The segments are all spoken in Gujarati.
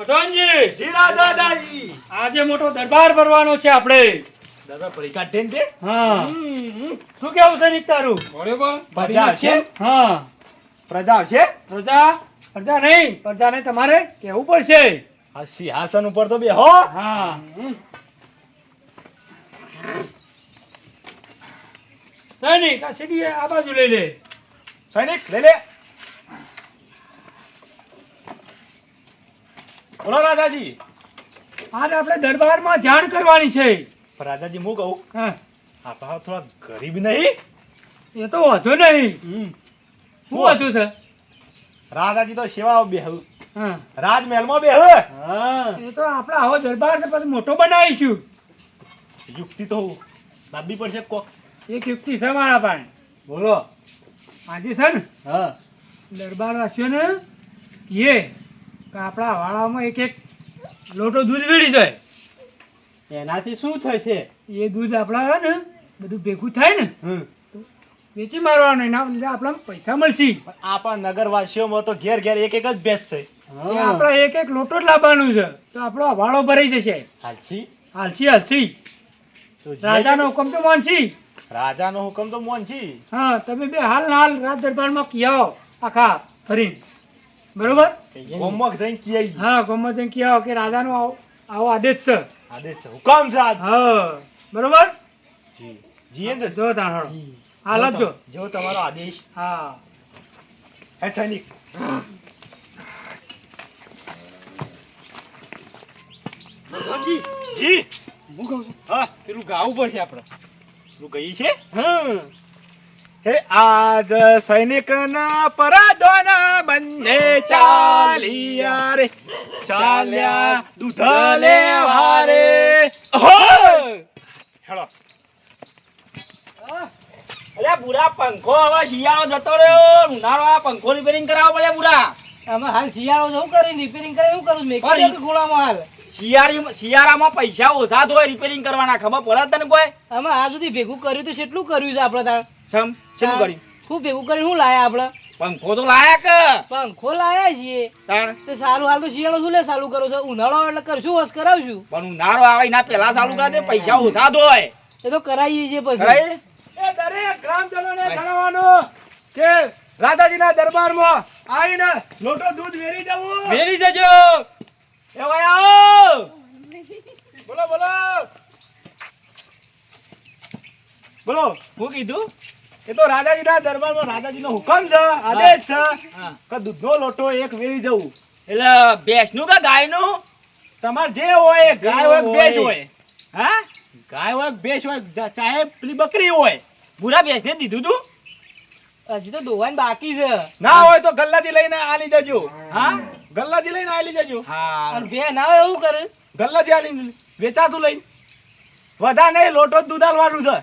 પ્રધાનજી જી દાદાજી આજે મોટો દરબાર ભરવાનો છે આપણે. દાદા પરીક્ષા ટેન છે હા શું કેવું છે નીક તારું? બરોબર પ્રજા છે હા પ્રજા છે પ્રજા નહીં તમારે કેવું પડશે. આ સિંહાસન ઉપર તો બેહો હા સૈનિક આ સીડી આ બાજુ લઈ લે. સૈનિક લઈ લે બોલો રાજાજી આજે આપણે દરબારમાં જાણ કરવાની છે. રાજાજી હું કહું હા આપણા થોડા ગરીબ નહીં એ તો વાંધો નહીં. શું હતું છે? રાજાજી તો સેવા બેહું હા રાજમહેલમાં બેહ એ તો આપણે આવો દરબાર ને પછી મોટો બનાવીશું. યુક્તિ તો લાવવી પડશે કોક એક યુક્તિ છે મારા પાસે. બોલો આજે છે ને હા દરબાર વાસીઓને કહીએ કે આપણા વાળામાં એક એક લોટો દૂધ વેડી જાય. એનાથી શું થશે? એ દૂધ આપણા છે ને બધું ભેગું થાય ને વેચી મારવાનું એના લીધે આપણને પૈસા મળશે. આપણા નગરવાસીઓમાં તો ઘેર ઘેર એક એક જ ભેંસ છે એ આપણે એક એક લોટો જ લાવવાનું છે તો આપણો વાળો ભરાઈ જશે. હાલસી હાલસી તો રાજાનો હુકમ તો માનસી. રાજાનો હુકમ તો મોનસી હા તમે બે હાલ ના હાલ રાજ દરબારમાં કિયાઓ આખા ફરીને બરોબર. ગોમક જઈને કીએ હા ગમે તેમ કિયાઓ કે રાજાનો આવો આદેશ છે. આદેશ છે હુકમ છે આજ હા બરોબર. જી જીએન્દ્ર જો તાણ હાલ જ જો. જો તમારો આદેશ હા હે સૈનિક પ્રધાનજી જી હું કહું છું હા પેલું ગાવું પડશે આપણે. તું ગઈ છે હા હે આજ સૈનિકના પરાદોના બંને ચાલિયા રે ચાલ્યા દૂધ લેવા રે હેલો અલ્યા બુરા પંખો હવે શિયાળો જતો રહ્યો ઉનાળો આ પંખો રિપેરિંગ કરાવવો પડે બુરા. આમાં હાલ શિયાળો છે, શું કરી રિપેરિંગ કરે એવું કરું મેં પણ કે ગોળામાં હાલ શિયાળામાં પૈસા ઓછા તો હોય રિપેરિંગ કરવાના ખબર પડે તને કોઈ? આમાં આ સુધી ભેગું કર્યું તો કેટલું કર્યું છે આપણે તાર શું કર્યું? ખૂબ ભેગું કરીને શું લાયા આપણે? પંખો તો લાયા કે પંખો લાયા છીએ તાણ તો સારું હાલ તો શિયાળો શું લે ચાલુ કરો છો? ઉનાળો એટલે કરશું વસ કરાવશું. પણ ઉનાળો આવે એના પહેલા ચાલુ કરે તે પૈસા ઓછા તો હોય. એ તો કરાવીએ છીએ પછી. કરાય? એ દરેક ગ્રામજનોને જણાવવાનું કે રાધાજીના દરબારમાં આવીને લોટો દૂધ વેરી જવું મેલી જજો એ ભાઈ આવો. બોલો બોલો બોલો શું કીધું? એ તો રાધાજીના દરબારમાં રાધાજીનો હુકમ છે આદેશ છે હા. કે દૂધનો લોટો એક વેરી જવું એટલે ભેંસનું કે ગાયનું? તમારે જે હોય ગાય હોય કે ભેંસ હોય હા ગાય હોય કે ભેંસ હોય ચાહે પેલી બકરી હોય બુરા ભેંસને દીધું તું? હજી તો દોવાની બાકી છે. ના હોય તો ગલ્લાથી લઈને આલી જજો હા ગલ્લાથી લઈને આલી જજો હા અને બે ના હોય એવું કરે ગલ્લાથી આલી વેચાતું લઈને વધા નહીં લોટો જ દૂધ આલવાનું છે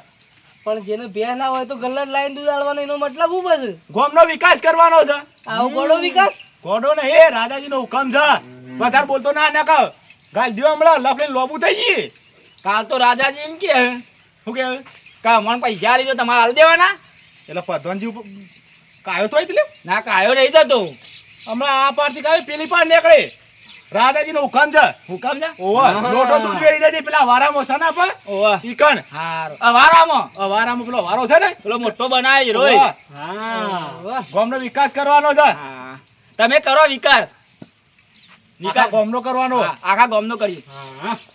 પણ જેને બે ના હોય તો ગલ્લા લાઈન દૂધ આલવાનો એનો મતલબ શું પછી? ગોમનો વિકાસ કરવાનો છે આવો ગોળો વિકાસ ગોડો ને એ રાજાજીનો હુકમ છે વધારે બોલતો ના ના કહો ગાલ દિયો હમણાં લફડીને લોબુ થઈ ગઈ કાલ તો રાજાજી એમ કે શું કે કા મને પૈસા આલી તો તમારે હાલ દેવાના. એટલે પ્રધાનજી કાયો તો એટલે ના કાયો નહીં થતો. હમણાં આ પારથી કાલે પેલી પાર નીકળે રાજાજીનો હુકમ છે હુકમ છે? ઓવા લોટો દૂધ વેરી જાય પેલા વારામાં સના પર ઓવા ઈકણ હારું અવારામાં વારામાં પેલો વારો છે ને પેલો મોટો બનાય રોય. ઓવા. હા વાહ. ગોમનો વિકાસ કરવાનો છે હા તમે કરો વિકાસ. આખા ગોમનો કરવાનો હા, આખા ગામનો કરીએ.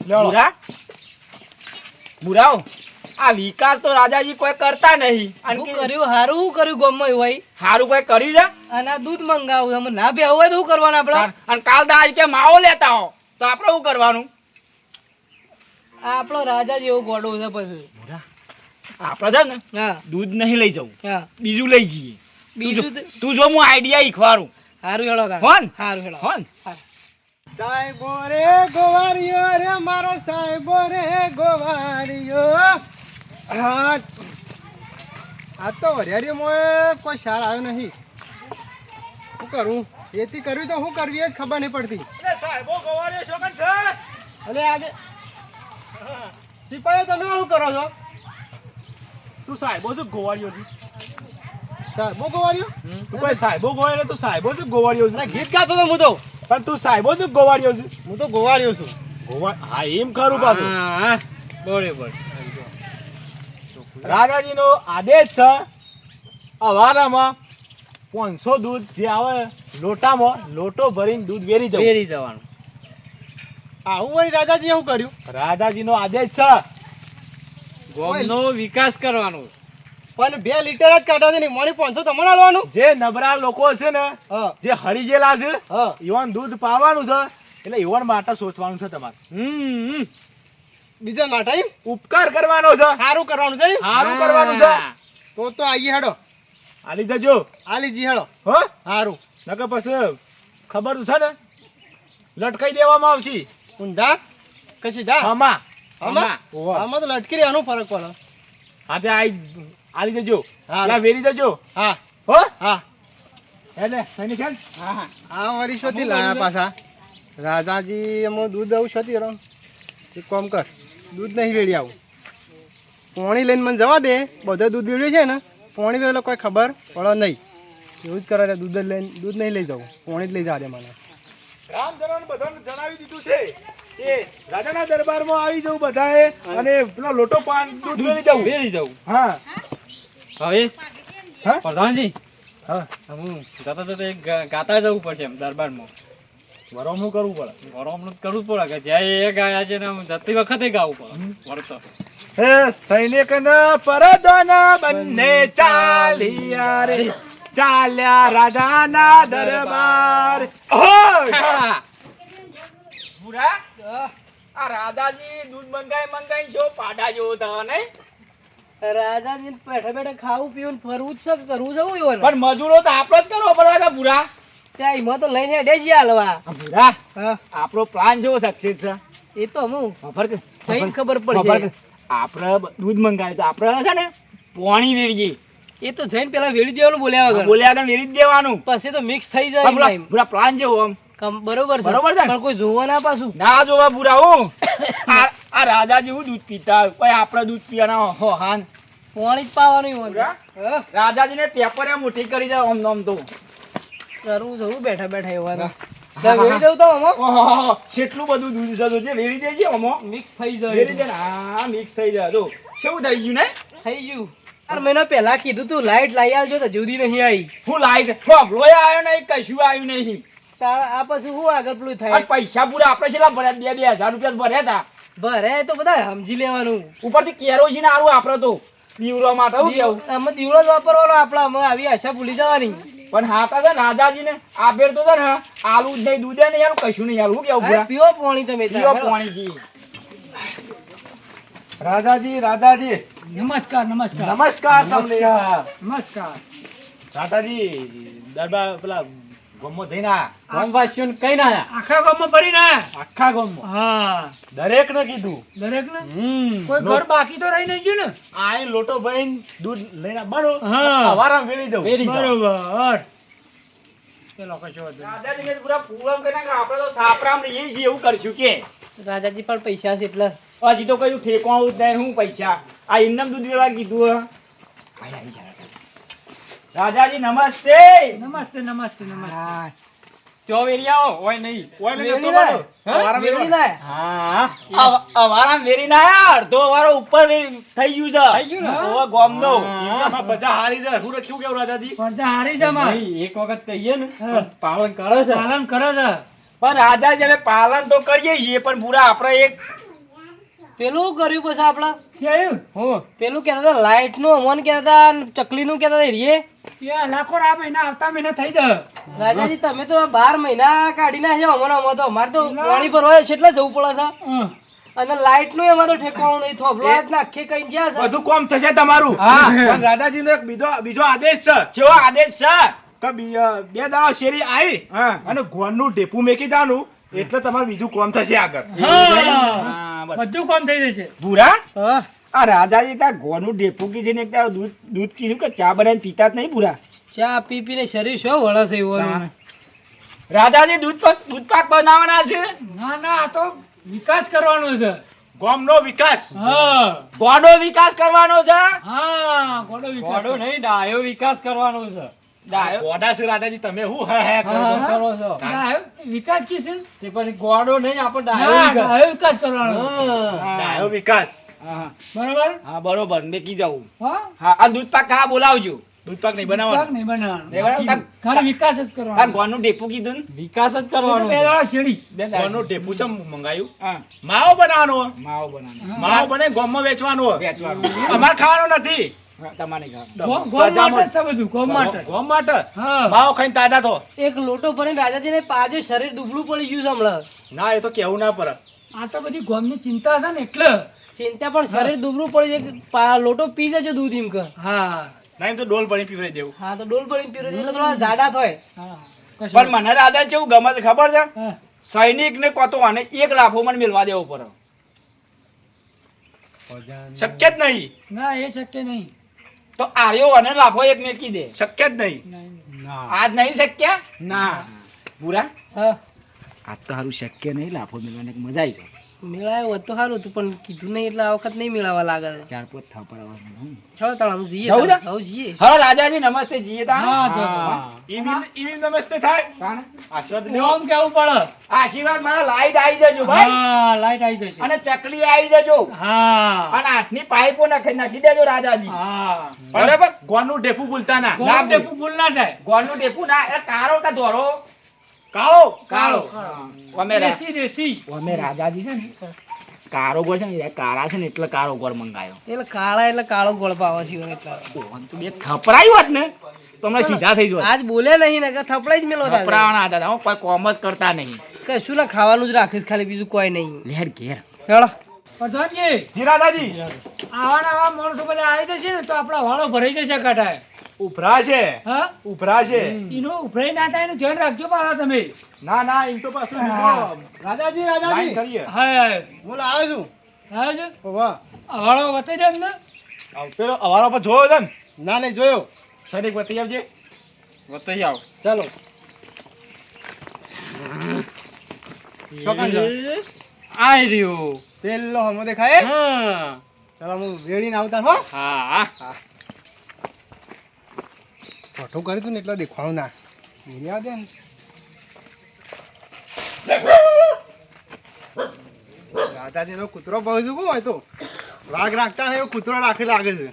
લેવડો. બુરા બુરાઓ આ વિકાસ તો રાજાજી કોઈ કરતા નહીં. અને શું કર્યું હારું શું કર્યું ગામમાં એવું હોય? હારું કોઈ કર્યું છે? અને આ દૂધ મંગાવું અમે ના બે હોય તો શું કરવાનું આપણે? અને કાલ દાજ કે માવો લેતા હો તો આપણે શું કરવાનું? આપણો રાજા જેવો ગોડો છે પછી. આપણે છે ને હા દૂધ નહીં લઈ જવું, હા બીજું લઈ જઈએ. બીજું તું જો હું આઈડિયા શીખવાડું. હારું હેળો તાર. હોન? હારું હેળો. હોન? સાહેબો રે ગોવારીઓ રે મારો સાહેબો રે ગોવારીઓ હા આ તો વરિયાળી મોએ કોઈ સાર આવ્યો નહીં શું કરું એથી કરવી તો શું કરવી એ જ ખબર નહીં પડતી સાહેબો ગોવારીઓ શોકન છે અલે આજે સિપાહીઓ તમે શું કરો છો તું સાહેબો શું ગોવાળીઓ છે સાહેબો ગોવાળીઓ તું કોઈ સાહેબો ગોવાળીઓ તું સાહેબો શું ગોવાળીઓ છે ગીત ગાતો તો હું તો પણ તું સાહેબો તું ગોવાળિયો છે? હું તો ગોવાળ્યો છું. હા એમ ખરું પાછું. હા બરોબર. રાજાજીનો આદેશ છે અવારામાં 500 દૂધ જે આવે લોટામાં લોટો ભરીને દૂધ વેરી જવું. ફેરી જવાનું. આવું હોય રાજાજી એવું કર્યું? રાજાજીનો આદેશ છે ગામનો વિકાસ કરવાનો. પણ 2 લીટર જ કાઢો છે ને મને 500 તમને આલવાનું. જે નબળા લોકો છે ને જે હરી ગયેલા છે ઈવન દૂધ પાવાનું છે એટલે ઈવન માટે સોચવાનું છે તમારે. બીજા માટે ઉપકાર કરવાનો છે, સારું કરવાનું છે, સારું કરવાનું છે. તો આઈએ હેડો આલી જજો. આલી જી હેડો હો. સારું નકર પછી ખબર છે ને લટકાઈ દેવામાં આવશે. ઊંધા કે સીધા? આમાં આમાં તો લટકી રહેવાનું ફરક પડે. હા તે આલી જજો. હા વેરી જજો. હા હો. હા એટલે સૈનિક ખેલ. હા આ મારી શોધી લાયા પાછા રાજાજી. એમાં દૂધ આવું શોધી રહો. એક કામ કર, દૂધ નહીં વેડી આવું, પોણી લઈને મને જવા દે. બધા દૂધ વેડ્યું છે ને પોણી વેલો કોઈ ખબર પડે નહીં. એવું જ કરે દૂધ જ લઈને દૂધ નહીં લઈ જવું, પોણી જ લઈ જવા દે મને. રામચરણ બધાને જણાવી દીધું છે એ રાજાના દરબારમાં આવી જવું બધાએ અને પેલો લોટો પાન દૂધ વેરી જવું. હા હવે હા પ્રધાનજી હા હું જતા એક ગાતા જવું પડશે એમ દરબારમાં. વરોમનું કરવું પડે. વરોમનું કરવું પડે કે જ્યાં એ ગાયા છે ને જતી વખતે ગાવું પડે. વરતો હે સૈનિકના પરદોના બંને ચાલ્યા રે, ચાલ્યા રાજાના દરબાર. ઓય બુરા આ રાધાજી દૂધ મંગાઈ છો પાડા જેવો થવા નહીં. રાજાજી બેઠા બેઠા ખાવું પીવું ફરવું જ છે, કરવું જવું એવું. પણ મજૂરો તો આપણે જ કરવો પડે કે બુરા. ત્યાં એમાં તો લઈને હેડે છીએ હાલવા. બુરા હા આપણો પ્લાન જેવો સક્સેસ છે. એ તો હું ખબર ખબર પડશે. આપણે દૂધ મંગાવ્યું તો આપણે છે ને પાણી વેરીએ. એ તો જઈને પેલા વેડી દેવાનું બોલ્યા વગર. બોલ્યા આગળ વેરી જ દેવાનું. પછી તો મિક્સ થઈ જાય એમ. બુરા પ્લાન જેવો આમ બરોબર છે. બરોબર છે. પણ કોઈ જોવા ના પાછું ના જોવા બુરા હું આ રાજા જેવું દૂધ પીતા હોય કોઈ આપણે દૂધ પીવાના હો હાન પાણી જ પાવાનું હોય. બુરા? હા રાજાજીને પેપર મુઠ્ઠી કરી દે આમ નામ તો કરવું જવું બેઠા બેઠા એવાનું. વેડી દઉં તો આમાં ઓહો કેટલું બધું દૂધ છે તો જે વેરી દે છે આમાં મિક્સ થઈ વેરી જાય. દે ને હા મિક્સ થઈ જાય તો કેવું થઈ ગયું ને. થઈ ગયું. 4 મહિના પહેલા કીધું તું લાઈટ લઈ આવજો તો જુદી નહીં આવી. હું લાઈટ લોહી આવ્યો નહીં કશું આવ્યું નહીં. આ પછી શું આગળ પેલું અને થાય. પૈસા પૂરા આપણે છેલ્લા ભર્યા 2,000 રૂપિયા ભર્યા હતા. ભરે તો બધા સમજી લેવાનું. ઉપરથી કેરોસીન આરું આપણે તો દીવરો માટે હું કેવું. આમાં દીવડો જ વાપરવાનો આપડા. અમે આવી આશા ભૂલી જવાની. પણ હાટા છે રાજાજીને આ બેર તો છે ને આલુ જ નહીં દૂધે નહીં આલું કશું નહીં આલું હું કેવું હવે પૂરા પીવો પાણી તમે પીવો પાણી જી. રાજાજી રાજાજી નમસ્કાર નમસ્કાર નમસ્કાર તમને. નમસ્કાર. રાજાજી દરબાર પેલા ગોમો થઈને ગામવાસીઓને કઈ ના આયા. આખા ગામમાં પડી ને આખા ગામમાં હા દરેક ને કીધું. દરેક ને કોઈ ઘર બાકી તો રહી નહીં ગયું ને. આ લોટો ભરીને દૂધ લઈને બનો હા. અવારામ વેરી દઉં. બરોબર. ચલો કશો વાંધો નહીં. રાજાજીને પૂરા પૂરમ કરી નાખે આપણે તો સાપરામ રહીએ છીએ એવું કરશું કે રાજાજી પણ પૈસા છે એટલે હજી તો કયું ઠેકવાનું જ નહીં હું પૈસા આ ઇન્નમ દૂધ લેવા કીધું રાજાજી નમસ્તે. નમસ્તે નમસ્તે નમસ્તે. ચો વેરી આવો હોય નહીં ઓય લઈને વેરી તો લાય. બનો. અવારામ વેરી વેરી લાય. હા અવારામ વેરી ના આયા અડધો અવારો ઉપર થઈ ગયું છે. થઈ ગયું ને? ઓવે ગોમનો એમાં બધા હારી જાય. હું રખ્યું કેવું રાજાજી? પડદા હારી છે માં. એક વખત કહીએ ને હા. પાલન કરે છે. પાલન કરે છે. પણ રાજાજી અમે પાલન તો કરીએ છીએ પણ પૂરા આપણે એક પેલું કર્યું પછી આપડે કેવું? હું પેલું કહેતા હતા લાઈટ નું અમન કહેતા હતા ચકલી નું કહેતા હતા રીએ. એ લાખો આ મહિના આવતા મહિના થઈ જાય. રાજાજી તમે તો 12 મહિના કાઢી નાખ્યા અમારે તો અમારે તો પાણી પર હોય છે એટલે જવું પડે છે. હમ. અને લાઈટ નું એમાં તો ઠેકાણું નહીં. થોભલો જ નાખે કઈ જ્યાં છે. બધું કામ થશે તમારું. હા. પણ રાજાજીનો એક બીજો આદેશ છે જેવો આદેશ છે. કે 2 દાડા શેરી આવી હા અને ગોળનું ઢેપું મેકી જાનું એટલે તમારું બીજું કામ થશે આગળ. હા. બધું કામ થઈ જશે. ભૂરા હા આ રાજાજી ત્યાં ગોનું ઢેપું કીધું ને એક દાડો દૂધ કીધું કે ચા બનાવીને પીતા જ નહીં ભૂરા. ચા પી પીને શરીર શું વળે છે એવું. રાજાજી દૂધ પાક બનાવવાના છે. ના ના આ તો વિકાસ કરવાનો છે. ગામનો વિકાસ. હા ગોડો વિકાસ કરવાનો છે. હા ગોડો વિકાસ. ગોડો નહીં ડાયો વિકાસ કરવાનો છે. ડાયો ગોડા છે રાધાજી તમે હું હે કરો છો? હા, કરો છો. ડાયો વિકાસ કિશન તે પછી ગોડો નહીં આપણે ના, ડાયો વિકાસ. ડાયો વિકાસ કરવાનો હા. ડાયો વિકાસ હા બરોબર હા બરોબર મેકી જાઉં હા હા આ દૂધ પાક ખાવા બોલાવજો દૂધ પાક નહીં વિકાસ બનાવવાનો નહીં બનાવવાનો. બરાબર? ખાલી વિકાસ જ આ કરવાનો ગોળનું ઢેપું કીધું ને વિકાસ જ કરવાનો બે દાડા શેરડી કોનું ઢેપું છે મંગાયું હા માવો બનાવવાનો માવો બનાવવાનો માવો બને ગોમમાં વેચવાનો વેચવાનું અમાર ખાવાનો નથી હા, તમારે ખાવાનું ગોમ માટે જ છે બધું ગોમ માટે ગોમ માટે હા માવો ખાઈને તાજા થો એક લોટો ભરીને રાજાજીને પાજો શરીર દુબળું પડી ગયું છે હમણાં. ના એ તો કેવું ના પડે આ તો બધી ગોમની ચિંતા છે ને એટલે ચિંતા પણ શરીર દુબળું પડી જાય કે લોટો પી જજો દૂધ એમ કે. હા ના એમ તો ડોલ પાણી પીવડાવી દેવું હા તો ડોલ ભરીને પીરો એટલે થોડા જાડા થાય. હા કશું પણ મને રાધા કેવું ગમે છે ખબર છે હા. સૈનિક ને કોતો આને એક લાફો મને મેળવા દેવો પડે શક્ય જ નહીં ના એ શક્ય નહીં તો આર્યો અને લાફો એક મેકી દે શક્ય જ નહીં નહીં. આજ નહીં શક્ય ના બુરા હા આજ તો સારું શક્ય નહીં લાફો મેળવાની મજા આવી જાય મેળાયો હોત તો સારું હતું પણ કીધું નહીં એટલે આ વખત નહીં મેળાવા લાગે છે. ચાર પોત થાપર આવવાનું ચાલો તાણ અમે જઈએ જવું છે? તાણ. હવે જઈએ. હા રાજાજી નમસ્તે જીએ તા હા, જો. ઈવી નમસ્તે થાય આશીર્વાદ લ્યો ઓમ કેવું પડે આશીર્વાદ મારા લાઈટ આવી જજો ભાઈ હા લાઈટ આવી જશે અને ચકલી આવી જજો હા અને આઠની પાઇપો નાખી દેજો રાજાજી હા બરાબર ગોળનું ઢેપું ભૂલતા ના ગોમ ટેપુ ભૂલ ના થાય ગોળનું ટેપું ના એ કાળો કે ધોળો કાળો કાળો અમે દેશી અમે રાજાજી છે ને કાળો ગોળ છે ને એ કાળા છે ને એટલે કાળો ગોળ મંગાયો એટલે કાળા એટલે કાળો ગોળ પાવો છે એટલે. ઓહન તો બે થપરાયું હોત ને તો અમે સીધા થઈ જોત આજ બોલ્યા નહીં ને કે થપડાઈ જ મેલો તારે. થપરાવાના હતા હો, કોઈ કોમ જ કરતા નહીં કશું ના ખાવાનું જ રાખીશ ખાલી બીજું કોઈ નહીં. લેર ઘેર હેળો. પ્રધાનજી જી રાધાજી આવા માણસો બધા આવી જશે ને તો આપણા વાળો ભરાઈ જશે કાંઠાએ ઉભરા છે હા ઉભરા છે એનો ઉભરાઈ ના થાય એનું ધ્યાન રાખજો પાછા તમે ના ના એમ તો પાછું રાજાજી રાજાજી કરીએ હા હું આવ્યો છું આવ્યો છે વાહ આ વાળો બતાવી દે ને પેલો અવારો પર જોયો છે ને ના નહીં જોયો સૈનિક બતાવી આવજે બતાઈ આવ ચાલો આઈ રહ્યો પેલો હમો દેખાય હા ચાલો હું વેડીને આવતા હો હા ફોટો કરી તું ને એટલે દેખાણું ના વેડી દે ને રાધાજી નો કૂતરો બહુ શું હોય તો વાઘ રાખતા ને એવો કૂતરો રાખે લાગે છે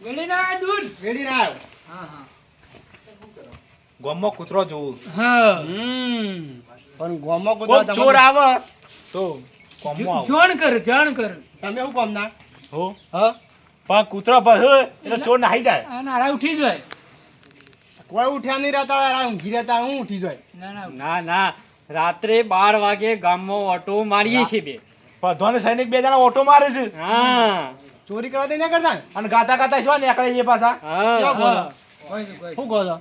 ગળી ના દૂધ વેડી ના આવ્યો હા હા ગોમમાં કૂતરો જોવું હા પણ ગોમમાં કૂતરો ચોર આવે તો ગોમમાં આવો જાણ કર તમે શું કોમ ના હો હા પણ કૂતરો બસ એટલે ચોર નાહી જાય આ નારા ઉઠી જાય કોઈ ઉઠ્યા નહીં રહેતા યાર ઊંઘી રહેતા હું ઉઠી જાય ના ના ના ના રાત્રે 12 વાગે ગામમાં ઓટો મારીએ છીએ બે. બધોને સૈનિક બે જણા ઓટો મારે છે હા ચોરી કરવા દે ના કરતા અને ગાતા ગાતા શું નીકળે છે પાછા હા હા કોઈ નહીં, કોઈ શું કહો છો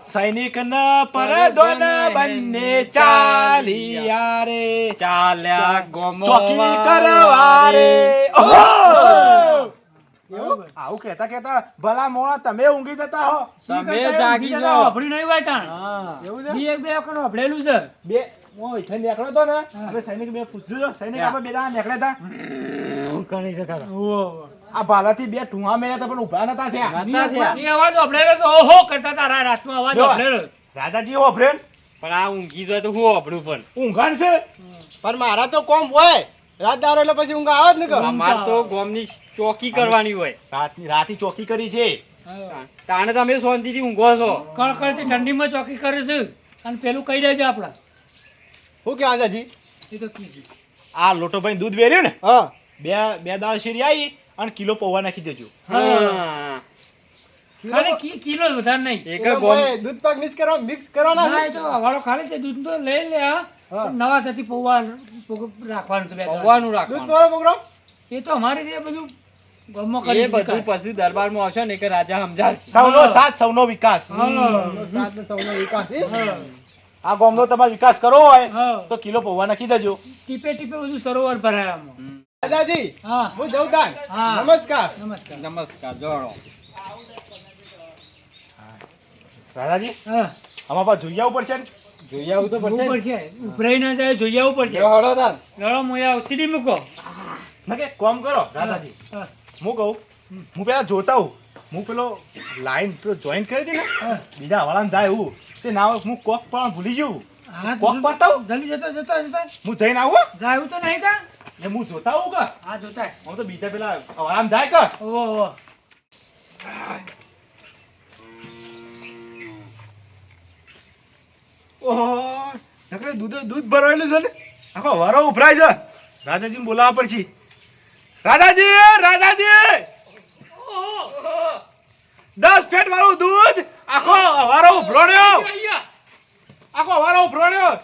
સૈનિક ન પરદોન બંને ચાલિયા રે ચાલ્યા ગોમો ચોકી કરવા રે ઓહો! એવું? આવું કહેતા કહેતા ભલા મોણા તમે ઊંઘી જતા હો તમે નહીં. જાગી બીજા જાઓ. વાપરી નહીં હોય તાણ. હા એવું છે બી એક બે વખત વાપરેલું છે બે હું અહીંથી નીકળ્યો તો ને હા. હવે સૈનિક બે પૂછ્યું તો સૈનિક આપણે બે જણા નીકળ્યા હતા કરી જતા હતા. ઓહો. આ ભાલાથી બે ઠુંવા મેળ્યા હતા પણ ઊભા નતા થયા નતા થયા. બી અવાજ વાપરેલો તો ઓહો કરતા તારા રાતમાં અવાજ જો. વાપરેલો. રાજાજી હો ફ્રેન્ડ પણ આ ઊંઘી જાય તો હું આપણું પણ ઊંઘાણ છે પણ મારા તો કોમ હોય રાત દારો એટલે પછી ઊંઘ આવે જ ને અમાર તો ગોમની ચોકી કરવાની હોય. રાતી ચોકી કરી છે હા. તાણે તમે શાંતિથી ઊંઘો છો. કળકળતી ઠંડીમાં ચોકી કરે છે અને પેલું કહી દેજો આપડા શું કે રાજાજી એ તો કીધું આ લોટો ભાઈ દૂધ વેર્યું ને હા બે દાળ શેરી આવી અને કિલો પૌવા નાખી દેજો હા ખાલી કિલો જ વધારે નહીં એક ગોમ દૂધ પાક મિક્સ ના એ તો વાળો ખાલી તે દૂધ તો લઈ લે હા. પણ નવા થતી પૌવા રાખવાનું છે બે દાડા. પૌવાનું રાખવાનું. એ તો અમારી રીતે બધું ગામમાં એ કરી બધું પછી દરબારમાં આવશે ને કે રાજા સમજાવશે. સૌનો સાથ સૌનો વિકાસ હા. સૌનો વિકાસ હા. આ ગામનો તમારે વિકાસ કરવો હોય હા. તો કિલો પૌવા નાખી દેજો ટીપે ટીપે બધું સરોવર ભરાય આમાં. રાજાજી હા હું જવદાન હા. નમસ્કાર નમસ્કાર નમસ્કાર જોડો. રાજાજી હા આમાં પાછું જોઈ આવવું પડશે ને જોઈ આવું તો જોવું પડશે ને. પડશે ઉભરાઈ ના જાય જોઈ આવવું પડશે જો હળો તાર. લડો મોયા સીડી મૂકો ના કે કોમ કરો રાજાજી હા. હું કહું હું પેલા જોતા હું હું પેલો લાઈન પેલો જોઈન કરી હતી ને બીજા વાળાને જાય એવું તે ના હું કોક પણ ભૂલી ગયું હા કોક પડતા હું જલ્દી જતો હું જઈને આવું જાય એવું તો નહીં કા ને હું જોતા હું કે હા જોતા હું તો બીજા પેલા વાળાને જાય કે ઓહો ઓહો નકરે દૂધ ભરાયેલું છે ને આખો વારો ઉભરાય છે રાજાજીને બોલાવવા પડશે રાજાજી 10 ફેટ વાળું દૂધ આખો વારો ઉભરાયો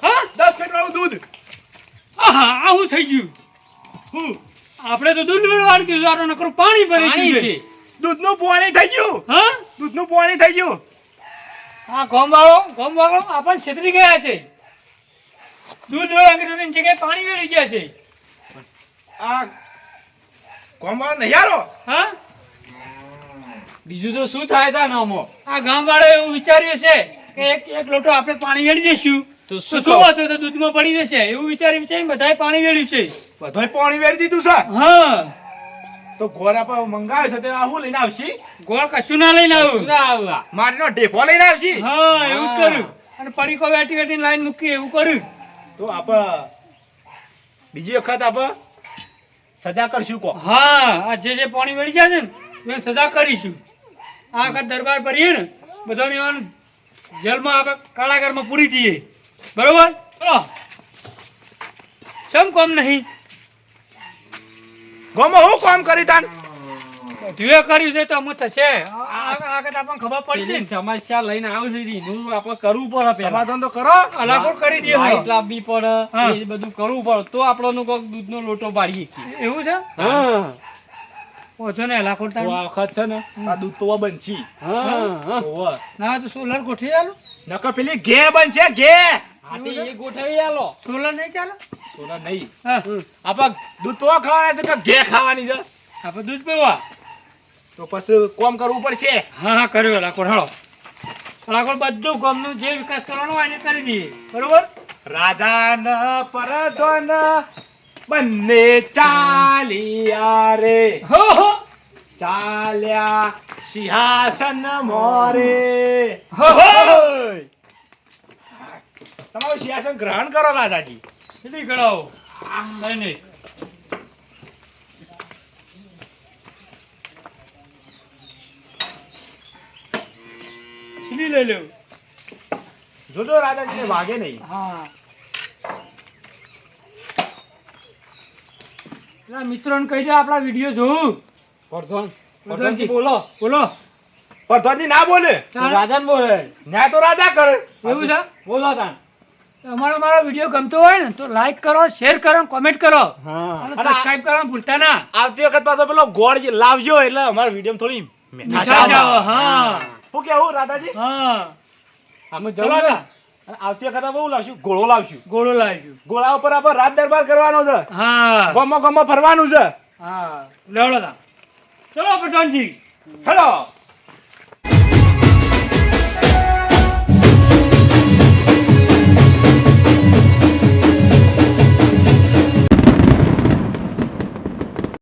હા 10 ફેટ વાળું દૂધ આહા આવું થઈ ગયું હું આપણે તો દૂધ મેળવાનું કીધું આરો નકરું પાણી ભરી પાણી ગયું છે છે દૂધનું પાણી થઈ ગયું હા દૂધનું પાણી થઈ ગયું આ ગામવાળો આપણને છેતરી ગયા છે દૂધ વેળવાની જગ્યાએ પાણી વેળી ગયા છે આ કોમવા નહીં યારો હા બીજું તો શું થાય તા નામો આ ગામવાળાએ એવું વિચાર્યું છે કે એક લોટો આપણે પાણી વેળી દઈશું તો તો શું શું હતું તો દૂધમાં પડી જશે એવું વિચારી બધાએ પાણી વેળ્યું છે બધાય પાણી વેરી દીધું છે હા તો ઘોડા પર મંગાવ્યો છે તે આ હું લઈને આવશી ગોળ કશું ના લઈને આવું ના આવવા મારીનો ઢેફો લઈને આવશી હા એવું જ કર્યું અને પડીકો વેટી વેટીને લાઈન મૂકી એવું કર્યું તો આપ બીજી વખત આપ સજા કરશું કો હા આ જે પાણી વેળી જાય છે ને એ સજા કરીશું આ વખત દરબાર ભરીએ ને બધાને એવાનું જેલમાં આપણે કારાગારમાં પૂરી દઈએ બરોબર ચલો સમ કોમ નહીં ગોમો હું કામ કરી તાન ધીરે કર્યું છે તો અમુક થશે આ વખત આપણને ખબર પડી પેલી છે સમસ્યા લઈને આવે છે એનું આપણે કરવું પડે પેલા સમાધાન તો કરો અલાકોર કરી દઈએ લાઈટ હવે. લાવવી પડે હા. એ બધું કરવું પડે તો આપણને કોક દૂધનો લોટો પાડીએ એવું છે હા ઓછો ને અલાકોર તો આ વખત છે ને આ દૂધ તો બનશી હા ઓવા ના તો સોલર ગોઠવી આલો નકર પેલી ઘે બનશે ઘે હા તે એ ગોઠવી આલો સોલર નહીં ચાલે સોના નહીં હા આપ દૂધ તો ખાવાના છે કે ઘે ખાવાની છે આપણે દૂધ પીવા તો પછી કોમ કરવું પડશે હા હા કર્યો અલાકોર હાલો અલાકોર બધું ગામનું જે વિકાસ કરવાનો હોય એને કરી દઈએ બરોબર રાજા ન પરધન બંને ચાલિયા રે હો હો ચાલ્યા સિંહાસન મોરે હો હો તમારું સિંહાસન ગ્રહણ કરો રાજાજી સીધી ગળાઓ નહીં નહીં સીધી લઈ લેવું જોજો રાજાજીને વાગે નહીં હા પેલા મિત્રોને કહી દે આપણા વિડીયો જોવું પ્રધાનજી બોલો બોલો પ્રધાનજી ના બોલે ચાલ. રાજાને બોલે ન્યાય તો રાજા કરે એવું છે બોલો તાન મારો વિડીયો ગમતો હોય ને તો લાઈક કરો શેર કરો કોમેન્ટ કરો હા અને સબસ્ક્રાઇબ કરવાનું ભૂલતા ના આવતી વખત પાછો પેલો ગોળ જે લાવજો એટલે અમારા વિડીયો થોડી મીઠા જાવ હા શું કેવું રાધાજી હા અમે ચલો જવું તા. અને આવતી વખત બહુ લાવશું ઘોડો લાવશું ગોળો લાવ્યું ઘોડા ઉપર આપણે રાત દરબાર કરવાનો છે હા ગમો ગમો ફરવાનું છે હા લેવડો તા ચલો પ્રધાનજી હેલો